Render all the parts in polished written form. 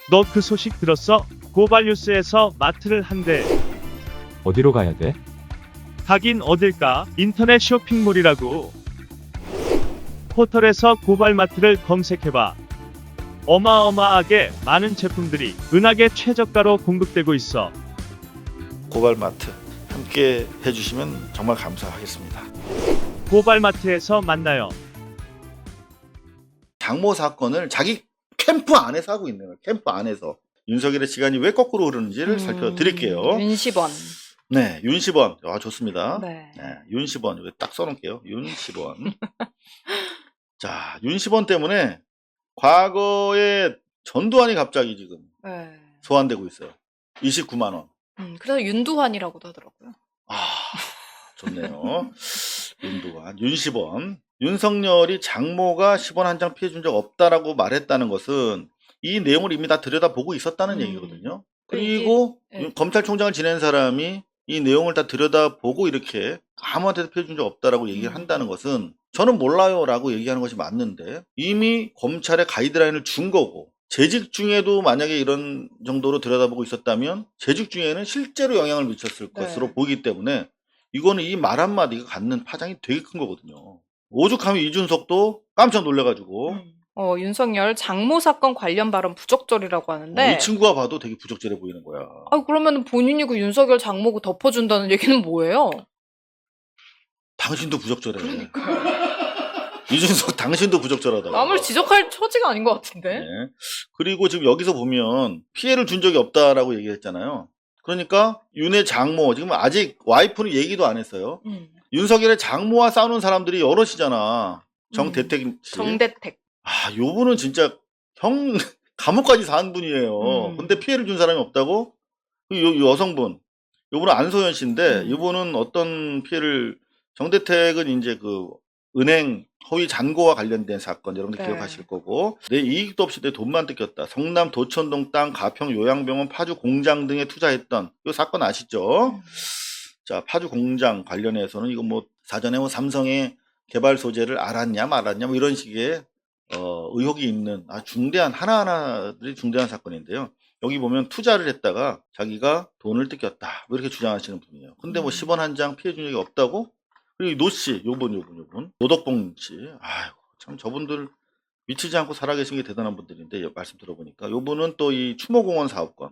너 그 소식 들었어? 고발뉴스에서 마트를 한대. 어디로 가야 돼? 가긴 어딜까? 인터넷 쇼핑몰이라고. 포털에서 고발마트를 검색해봐. 어마어마하게 많은 제품들이 은하계 최저가로 공급되고 있어. 고발마트 함께 해주시면 정말 감사하겠습니다. 고발마트에서 만나요. 장모 사건을 자기 캠프 안에서 하고 있는 거예요. 캠프 안에서. 윤석열의 시간이 왜 거꾸로 흐르는지를 살펴드릴게요. 윤시번. 네, 윤시번. 아, 좋습니다. 네. 네, 윤시번. 여기 딱 써놓을게요. 윤시번. 자, 윤시번 때문에 과거에 전두환이 갑자기 지금 네. 소환되고 있어요. 29만 원. 그래서 윤두환이라고도 하더라고요. 아, 좋네요. 윤두환, 윤시번. 윤석열이 장모가 10원 한 장 피해준 적 없다라고 말했다는 것은 이 내용을 이미 다 들여다보고 있었다는 얘기거든요. 그리고 이게, 네. 검찰총장을 지낸 사람이 이 내용을 다 들여다보고 이렇게 아무한테도 피해준 적 없다라고 얘기를 한다는 것은 저는 몰라요라고 얘기하는 것이 맞는데 이미 검찰에 가이드라인을 준 거고 재직 중에도 만약에 이런 정도로 들여다보고 있었다면 재직 중에는 실제로 영향을 미쳤을 네. 것으로 보이기 때문에 이거는 이 말 한마디가 갖는 파장이 되게 큰 거거든요. 오죽하면 이준석도 깜짝 놀래가지고 윤석열 장모 사건 관련 발언 부적절이라고 하는데 이 친구가 봐도 되게 부적절해 보이는 거야. 그러면 본인이 그 윤석열 장모고 덮어준다는 얘기는 뭐예요? 당신도 부적절해. 이준석 당신도 부적절하다고. 남을 지적할 처지가 아닌 것 같은데. 네. 그리고 지금 여기서 보면 피해를 준 적이 없다라고 얘기했잖아요. 그러니까 윤의 장모 지금 아직 와이프는 얘기도 안 했어요. 윤석열의 장모와 싸우는 사람들이 여럿이잖아. 정대택 씨. 정대택. 요 분은 진짜 형 감옥까지 산 분이에요. 근데 피해를 준 사람이 없다고? 여성분. 요분은 안소연 씨인데 이분은 어떤 피해를 정대택은 이제 그 은행 허위 잔고와 관련된 사건 여러분들 네. 기억하실 거고 내 이익도 없이 내 돈만 뜯겼다. 성남 도천동 땅 가평 요양병원 파주 공장 등에 투자했던 이 사건 아시죠? 자, 파주 공장 관련해서는 이거 뭐 사전에 뭐 삼성의 개발 소재를 알았냐 말았냐 뭐 이런 식의 의혹이 있는 중대한 하나하나들이 중대한 사건인데요. 여기 보면 투자를 했다가 자기가 돈을 뜯겼다 뭐 이렇게 주장하시는 분이에요. 근데 뭐 10원 한 장 피해 준 적이 없다고? 그리고 노 씨, 요분 노덕봉 씨, 아이고 참 저분들 미치지 않고 살아계신 게 대단한 분들인데 말씀 들어보니까 요분은 또 이 추모공원 사업권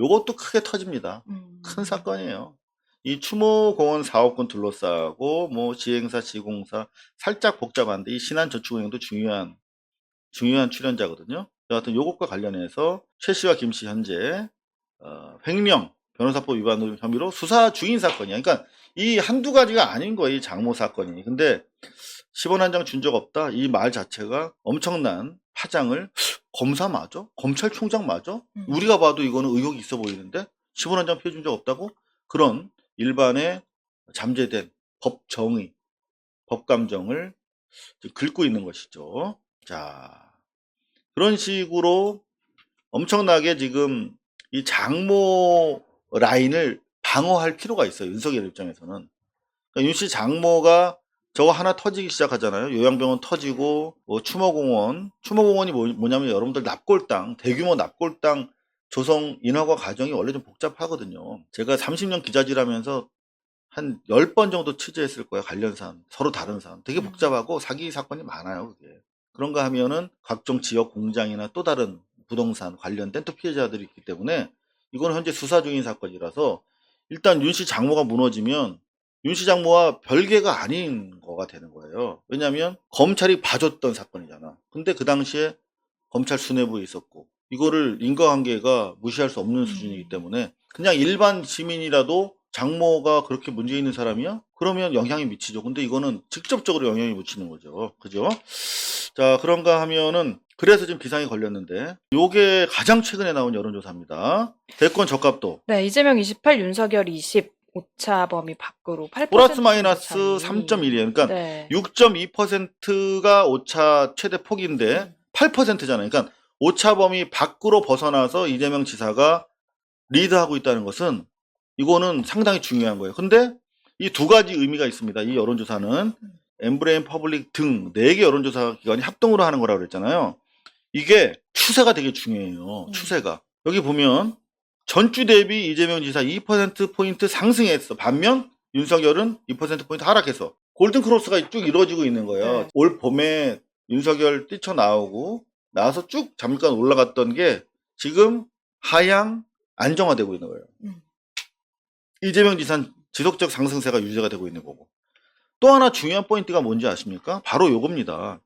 요것도 크게 터집니다. 큰 사건이에요. 이 추모공원 사업권 둘러싸고 뭐 지행사, 지공사 살짝 복잡한데 이 신한저축은행도 중요한 출연자거든요. 여하튼 요것과 관련해서 최 씨와 김 씨 현재 횡령 변호사법 위반 혐의로 수사 중인 사건이야. 그러니까 이 한두 가지가 아닌 거예요. 이 장모 사건이. 근데 10원 한 장 준 적 없다. 이 말 자체가 엄청난 파장을 검사 맞아? 검찰총장 맞아? 우리가 봐도 이거는 의혹이 있어 보이는데 10원 한 장 피해 준 적 없다고? 그런 일반의 잠재된 법 정의, 법 감정을 긁고 있는 것이죠. 자, 그런 식으로 엄청나게 지금 이 장모 라인을 방어할 필요가 있어요. 윤석열 입장에서는. 그러니까 윤 씨 장모가 저거 하나 터지기 시작하잖아요. 요양병원 터지고 뭐 추모공원이 뭐냐면 여러분들 납골당, 대규모 납골당 조성 인허가 과정이 원래 좀 복잡하거든요. 제가 30년 기자질하면서 한 10번 정도 취재했을 거예요. 관련 사안, 서로 다른 사안. 되게 복잡하고 사기 사건이 많아요. 그게. 그런가 하면은 각종 지역 공장이나 또 다른 부동산 관련된 또 피해자들이 있기 때문에 이건 현재 수사 중인 사건이라서 일단 윤 씨 장모가 무너지면 윤 씨 장모와 별개가 아닌 거가 되는 거예요. 왜냐하면 검찰이 봐줬던 사건이잖아. 근데 그 당시에 검찰 수뇌부에 있었고 이거를 인과관계가 무시할 수 없는 수준이기 때문에 그냥 일반 시민이라도 장모가 그렇게 문제 있는 사람이야? 그러면 영향이 미치죠. 근데 이거는 직접적으로 영향이 미치는 거죠. 그죠? 자, 그런가 하면은 그래서 지금 기상이 걸렸는데 요게 가장 최근에 나온 여론조사입니다. 대권 적합도 네, 이재명 28, 윤석열 20, 오차 범위 밖으로 8% 플러스 마이너스 차이. 3.1이에요. 그러니까 네. 6.2%가 오차 최대 폭인데 8%잖아요. 그러니까 오차 범위 밖으로 벗어나서 이재명 지사가 리드하고 있다는 것은 이거는 상당히 중요한 거예요. 근데 이 두 가지 의미가 있습니다. 이 여론조사는 엠브레인 퍼블릭 등 4개 여론조사 기관이 합동으로 하는 거라고 그랬잖아요. 이게 추세가 되게 중요해요. 추세가. 여기 보면 전주 대비 이재명 지사 2%포인트 상승했어. 반면 윤석열은 2%포인트 하락해서 골든크로스가 쭉 이루어지고 있는 거예요. 네. 올 봄에 윤석열 뛰쳐나오고 나와서 쭉 잠깐 올라갔던 게 지금 하향 안정화되고 있는 거예요. 이재명 지사는 지속적 상승세가 유지가 되고 있는 거고. 또 하나 중요한 포인트가 뭔지 아십니까? 바로 요겁니다.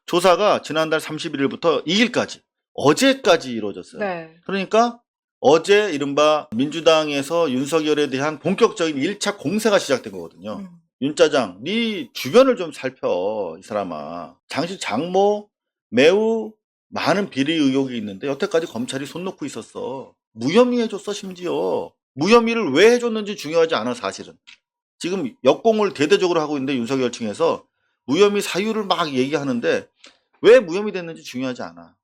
조사가 지난달 31일부터 2일까지, 어제까지 이루어졌어요. 네. 그러니까 어제 이른바 민주당에서 윤석열에 대한 본격적인 1차 공세가 시작된 거거든요. 윤 짜장, 네 주변을 좀 살펴, 이 사람아. 당시 장모 매우 많은 비리 의혹이 있는데 여태까지 검찰이 손 놓고 있었어. 무혐의 해줬어, 심지어. 무혐의를 왜 해줬는지 중요하지 않아, 사실은. 지금 역공을 대대적으로 하고 있는데 윤석열 층에서 무혐의 사유를 막 얘기하는데 왜 무혐의 됐는지 중요하지 않아.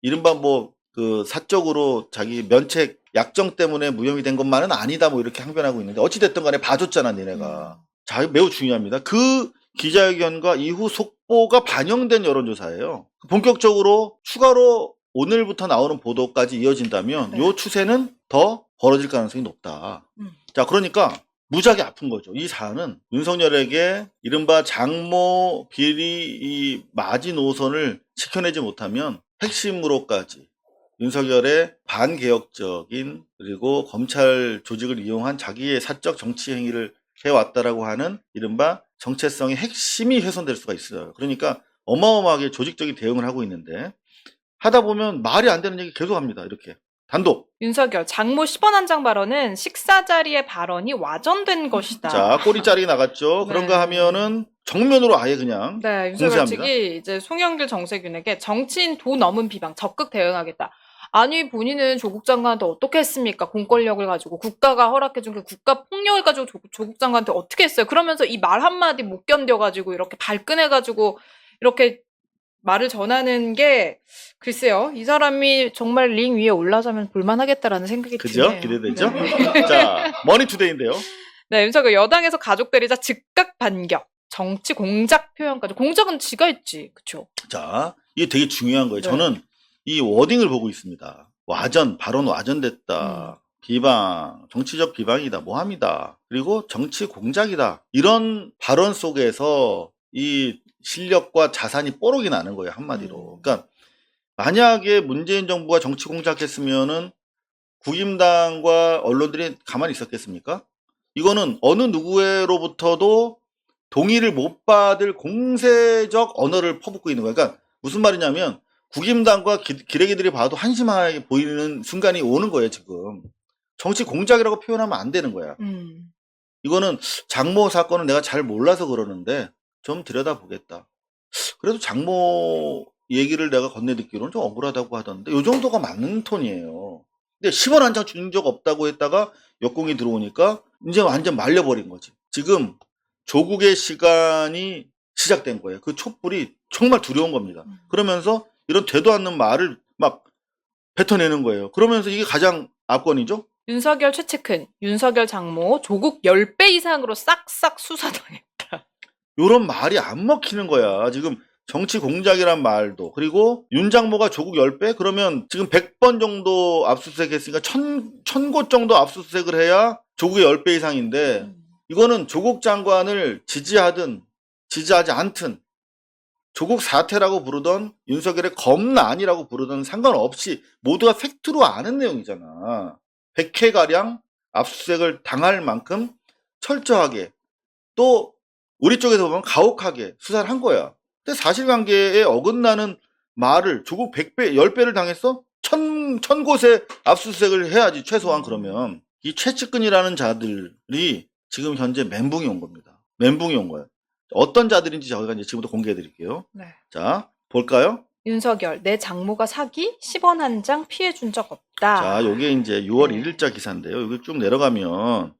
이른바 뭐 그 사적으로 자기 면책 약정 때문에 무혐의 된 것만은 아니다 뭐 이렇게 항변하고 있는데 어찌됐든 간에 봐줬잖아 니네가. 자, 매우 중요합니다. 그 기자회견과 이후 속보가 반영된 여론조사예요. 본격적으로 추가로 오늘부터 나오는 보도까지 이어진다면 네. 요 추세는 더 벌어질 가능성이 높다. 자, 그러니까 무지하게 아픈 거죠. 이 사안은 윤석열에게 이른바 장모 비리 이 마지노선을 지켜내지 못하면 핵심으로까지 윤석열의 반개혁적인 그리고 검찰 조직을 이용한 자기의 사적 정치 행위를 해왔다라고 하는 이른바 정체성의 핵심이 훼손될 수가 있어요. 그러니까 어마어마하게 조직적인 대응을 하고 있는데 하다 보면 말이 안 되는 얘기 계속 합니다. 이렇게. 단독. 윤석열 장모 10원 한 장 발언은 식사 자리의 발언이 와전된 것이다. 자, 꼬리자리 나갔죠. 네. 그런가 하면은 정면으로 아예 그냥 네, 윤석열 공세합니다. 측이 이제 송영길 정세균에게 정치인 도 넘은 비방 적극 대응하겠다. 아니 본인은 조국 장관한테 어떻게 했습니까? 공권력을 가지고 국가가 허락해준 그 국가 폭력을 가지고 조국 장관한테 어떻게 했어요? 그러면서 이 말 한마디 못 견뎌가지고 이렇게 발끈해가지고 이렇게 말을 전하는 게 글쎄요. 이 사람이 정말 링 위에 올라서면 볼만하겠다라는 생각이 그죠? 드네요. 기대되죠? 네. 자, 머니투데이인데요. 네, 윤석열 여당에서 가족 대리자 즉각 반격. 정치 공작 표현까지. 공작은 지가 했지. 그쵸? 자, 이게 되게 중요한 거예요. 네. 저는 이 워딩을 보고 있습니다. 와전, 발언 와전됐다. 비방, 정치적 비방이다, 모함이다. 그리고 정치 공작이다. 이런 발언 속에서 이 실력과 자산이 뽀록이 나는 거예요, 한마디로. 그러니까 만약에 문재인 정부가 정치 공작했으면은 국임당과 언론들이 가만히 있었겠습니까? 이거는 어느 누구로부터도 동의를 못 받을 공세적 언어를 퍼붓고 있는 거예요. 그러니까 무슨 말이냐면 국임당과 기레기들이 봐도 한심하게 보이는 순간이 오는 거예요, 지금. 정치 공작이라고 표현하면 안 되는 거야. 이거는 장모 사건은 내가 잘 몰라서 그러는데 좀 들여다보겠다. 그래도 장모 얘기를 내가 건네듣기로는 좀 억울하다고 하던데 이 정도가 맞는 톤이에요. 근데 10원 한 장 준 적 없다고 했다가 역공이 들어오니까 이제 완전 말려버린 거지. 지금 조국의 시간이 시작된 거예요. 그 촛불이 정말 두려운 겁니다. 그러면서 이런 되도 않는 말을 막 뱉어내는 거예요. 그러면서 이게 가장 압권이죠. 윤석열 최측근, 윤석열 장모 조국 10배 이상으로 싹싹 수사당했다. 요런 말이 안 먹히는 거야. 지금 정치 공작이란 말도. 그리고 윤 장모가 조국 10배? 그러면 지금 100번 정도 압수수색 했으니까 1000곳 정도 압수수색을 해야 조국의 10배 이상인데 이거는 조국 장관을 지지하든 지지하지 않든 조국 사태라고 부르던 윤석열의 검난이라고 부르던 상관없이 모두가 팩트로 아는 내용이잖아. 100회가량 압수수색을 당할 만큼 철저하게 또 우리 쪽에서 보면 가혹하게 수사를 한 거야. 근데 사실관계에 어긋나는 말을 조국 100배, 10배를 당했어? 1000곳에 압수수색을 해야지 최소한. 그러면 이 최측근이라는 자들이 지금 현재 멘붕이 온 겁니다. 멘붕이 온 거예요. 어떤 자들인지 저희가 이제 지금부터 공개해 드릴게요. 네. 자, 볼까요? 윤석열, 내 장모가 사기 10원 한 장 피해 준 적 없다. 자, 요게 이제 6월 1일자 기사인데요. 여기 쭉 내려가면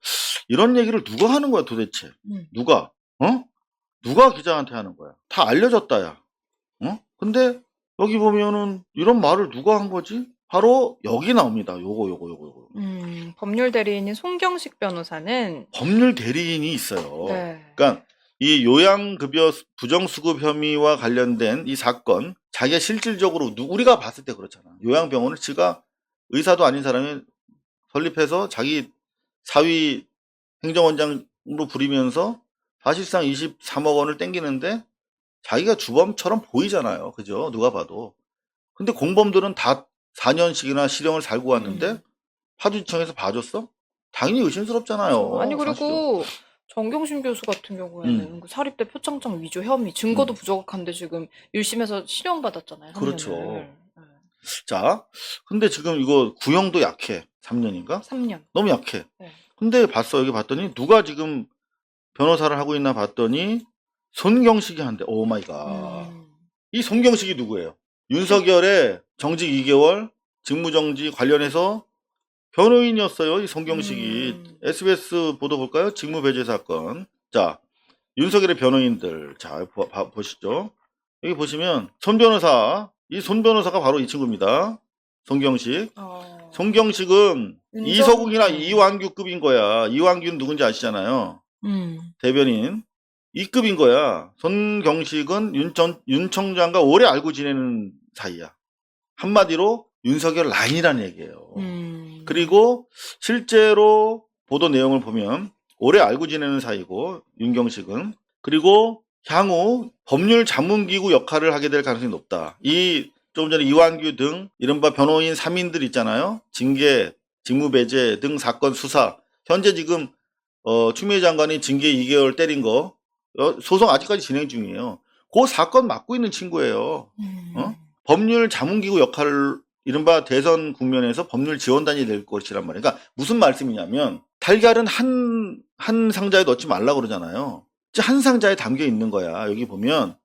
이런 얘기를 누가 하는 거야 도대체? 누가? 누가 기자한테 하는 거야? 다 알려졌다, 야. 근데 여기 보면은 이런 말을 누가 한 거지? 바로 여기 나옵니다. 요거. 법률 대리인인 송경식 변호사는 법률 대리인이 있어요. 네. 그러니까 이 요양급여 부정수급 혐의와 관련된 이 사건, 자기가 실질적으로 우리가 봤을 때 그렇잖아. 요양병원을 지가 의사도 아닌 사람이 설립해서 자기 사위 행정원장으로 부리면서 사실상 23억 원을 땡기는데 자기가 주범처럼 보이잖아요. 그죠? 누가 봐도. 근데 공범들은 다 4년씩이나 실형을 살고 왔는데 파주지청에서 봐줬어? 당연히 의심스럽잖아요. 아니 사실은. 그리고 정경심 교수 같은 경우에는 그 사립대 표창장 위조 혐의 증거도 부족한데 지금 1심에서 실형 받았잖아요. 3년을. 그렇죠. 자, 근데 지금 이거 구형도 약해. 3년인가? 3년. 너무 약해. 네. 근데 여기 봤더니 누가 지금 변호사를 하고 있나 봤더니 손경식이 한대. 오 마이 갓. 이 손경식이 누구예요? 윤석열의 정직 2개월 직무정지 관련해서 변호인이었어요. 이 손경식이. SBS 보도 볼까요? 직무배제 사건. 자, 윤석열의 변호인들. 자, 보시죠. 여기 보시면 손 변호사. 이 손 변호사가 바로 이 친구입니다. 손경식. 손경식은 이서국이나 이완규급인 거야. 이완규는 누군지 아시잖아요. 대변인. 이급인 거야. 손경식은 윤 청장과 오래 알고 지내는 사이야. 한마디로 윤석열 라인이라는 얘기예요. 그리고 실제로 보도 내용을 보면 오래 알고 지내는 사이고 윤경식은. 그리고 향후 법률 자문기구 역할을 하게 될 가능성이 높다. 조금 전에 이완규 등 이른바 변호인 3인들 있잖아요. 징계, 직무배제 등 사건 수사. 현재 지금 추미애 장관이 징계 2개월 때린 거 소송 아직까지 진행 중이에요. 그 사건 맡고 있는 친구예요. 법률 자문기구 역할을 이른바 대선 국면에서 법률 지원단이 될 것이란 말이에요. 그러니까 무슨 말씀이냐면 달걀은 한 상자에 넣지 말라고 그러잖아요. 한 상자에 담겨 있는 거야. 여기 보면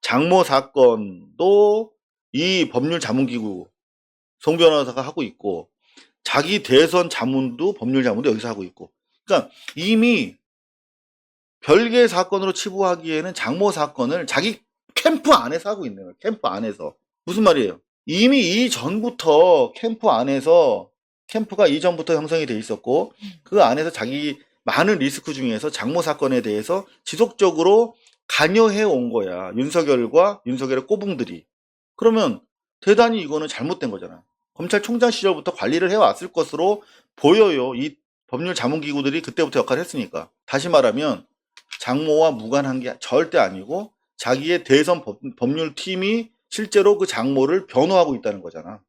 장모 사건도 이 법률 자문기구 송 변호사가 하고 있고 자기 대선 자문도 법률 자문도 여기서 하고 있고 그러니까 이미 별개의 사건으로 치부하기에는 장모 사건을 자기 캠프 안에서 하고 있는 거예요. 캠프 안에서. 무슨 말이에요? 이미 이전부터 캠프가 이전부터 형성이 돼 있었고 그 안에서 자기 많은 리스크 중에서 장모 사건에 대해서 지속적으로 관여해 온 거야. 윤석열의 꼬붕들이. 그러면 대단히 이거는 잘못된 거잖아. 검찰총장 시절부터 관리를 해왔을 것으로 보여요. 이 법률 자문기구들이 그때부터 역할을 했으니까. 다시 말하면 장모와 무관한 게 절대 아니고 자기의 대선 법률팀이 실제로 그 장모를 변호하고 있다는 거잖아.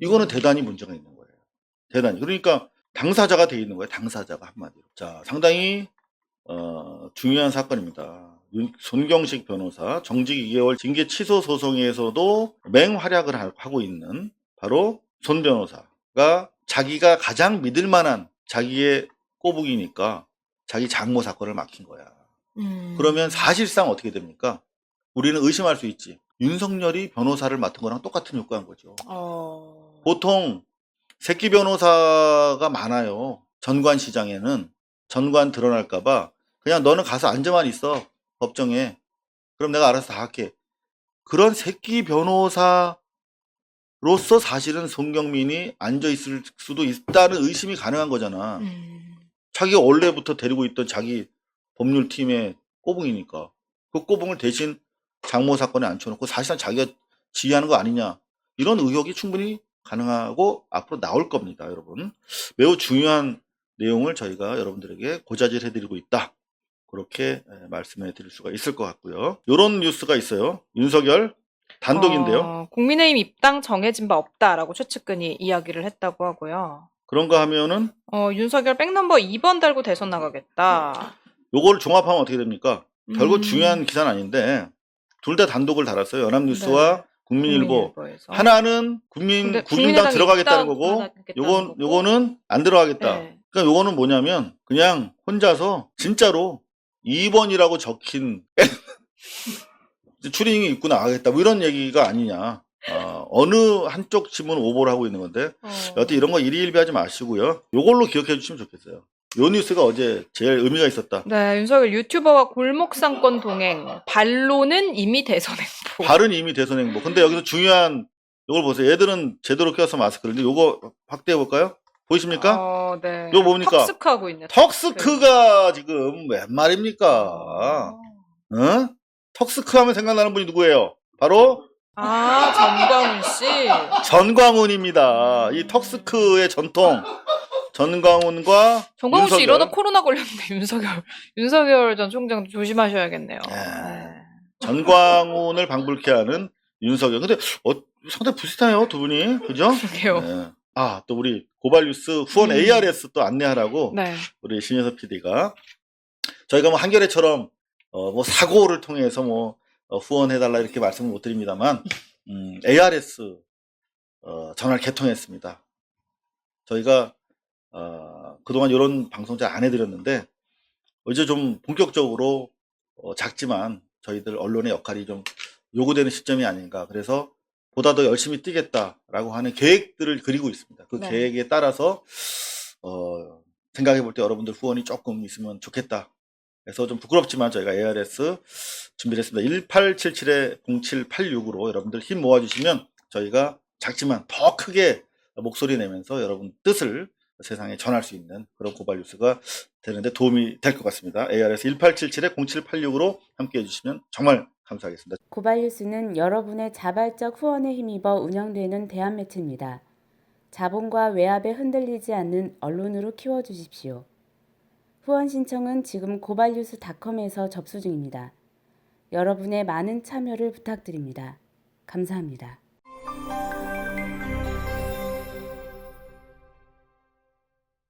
이거는 대단히 문제가 있는 거예요. 대단히. 그러니까 당사자가 돼 있는 거예요. 당사자가 한마디로. 자, 상당히 중요한 사건입니다. 손경식 변호사 정직 2개월 징계 취소 소송에서도 맹활약을 하고 있는 바로 손 변호사가 자기가 가장 믿을 만한 자기의 꼬북이니까 자기 장모 사건을 맡긴 거야. 그러면 사실상 어떻게 됩니까? 우리는 의심할 수 있지. 윤석열이 변호사를 맡은 거랑 똑같은 효과인 거죠. 보통 새끼 변호사가 많아요. 전관 시장에는. 전관 드러날까봐 그냥 너는 가서 앉아만 있어. 법정에. 그럼 내가 알아서 다 할게. 그런 새끼 변호사로서 사실은 손경민이 앉아있을 수도 있다는 의심이 가능한 거잖아. 자기가 원래부터 데리고 있던 자기 법률팀의 꼬붕이니까. 그 꼬붕을 대신 장모 사건에 앉혀놓고 사실상 자기가 지휘하는 거 아니냐. 이런 의혹이 충분히 가능하고 앞으로 나올 겁니다. 여러분. 매우 중요한 내용을 저희가 여러분들에게 고자질해드리고 있다. 그렇게 말씀해 드릴 수가 있을 것 같고요. 이런 뉴스가 있어요. 윤석열 단독인데요. 국민의힘 입당 정해진 바 없다라고 최측근이 이야기를 했다고 하고요. 그런가 하면은 윤석열 백넘버 2번 달고 대선 나가겠다. 요거를 종합하면 어떻게 됩니까? 결국 중요한 기사는 아닌데 둘 다 단독을 달았어요. 연합뉴스와 국민일보. 국민일보에서. 하나는 국민당 들어가겠다는 거고 요거는 안 들어가겠다. 네. 그러니까 요거는 뭐냐면 그냥 혼자서 진짜로 2번이라고 적힌 추리닝이 입고 나가겠다 뭐 이런 얘기가 아니냐. 어느 한쪽 지문 오보를 하고 있는 건데 여튼 이런 거 일희일비하지 마시고요. 요걸로 기억해 주시면 좋겠어요. 요 뉴스가 어제 제일 의미가 있었다. 네, 윤석열 유튜버와 골목상권 동행. 반론은 이미 대선 행보. 발은 이미 대선 행보. 근데 여기서 중요한 요걸 보세요. 얘들은 제대로 껴서 마스크를. 근데 요거 확대해 볼까요? 보이십니까? 네. 요거 뭡니까? 턱스크하고 있네. 턱스크가 지금 웬 말입니까? 턱스크 하면 생각나는 분이 누구예요? 바로 아, 전광훈 씨. 전광훈입니다. 이 턱스크의 전통 전광훈과 전광훈 씨 윤석열. 이러다 코로나 걸렸는데 윤석열 전 총장 조심하셔야겠네요. 예. 네. 전광훈을 방불케 하는 윤석열. 근데 상당히 비슷해요, 두 분이. 그죠? 그러게요. 네. 아, 또 우리 고발뉴스 후원 ARS 또 안내하라고 네. 우리 신혜섭 PD가 저희가 뭐 한겨레처럼 뭐 사고를 통해서 뭐 후원해달라 이렇게 말씀을 못 드립니다만 ARS 전화를 개통했습니다. 저희가 그동안 이런 방송 잘 안 해드렸는데 이제 좀 본격적으로 작지만 저희들 언론의 역할이 좀 요구되는 시점이 아닌가. 그래서 보다 더 열심히 뛰겠다라고 하는 계획들을 그리고 있습니다. 그 네. 계획에 따라서 생각해 볼 때 여러분들 후원이 조금 있으면 좋겠다. 그래서 좀 부끄럽지만 저희가 ARS 준비를 했습니다. 1877-0786으로 여러분들 힘 모아주시면 저희가 작지만 더 크게 목소리 내면서 여러분 뜻을 세상에 전할 수 있는 그런 고발 뉴스가 되는데 도움이 될 것 같습니다. ARS 1877-0786으로 함께 해주시면 정말 감사하겠습니다. 고발뉴스는 여러분의 자발적 후원에 힘입어 운영되는 대한매체입니다. 자본과 외압에 흔들리지 않는 언론으로 키워주십시오. 후원 신청은 지금 고발뉴스닷컴에서 접수 중입니다. 여러분의 많은 참여를 부탁드립니다. 감사합니다.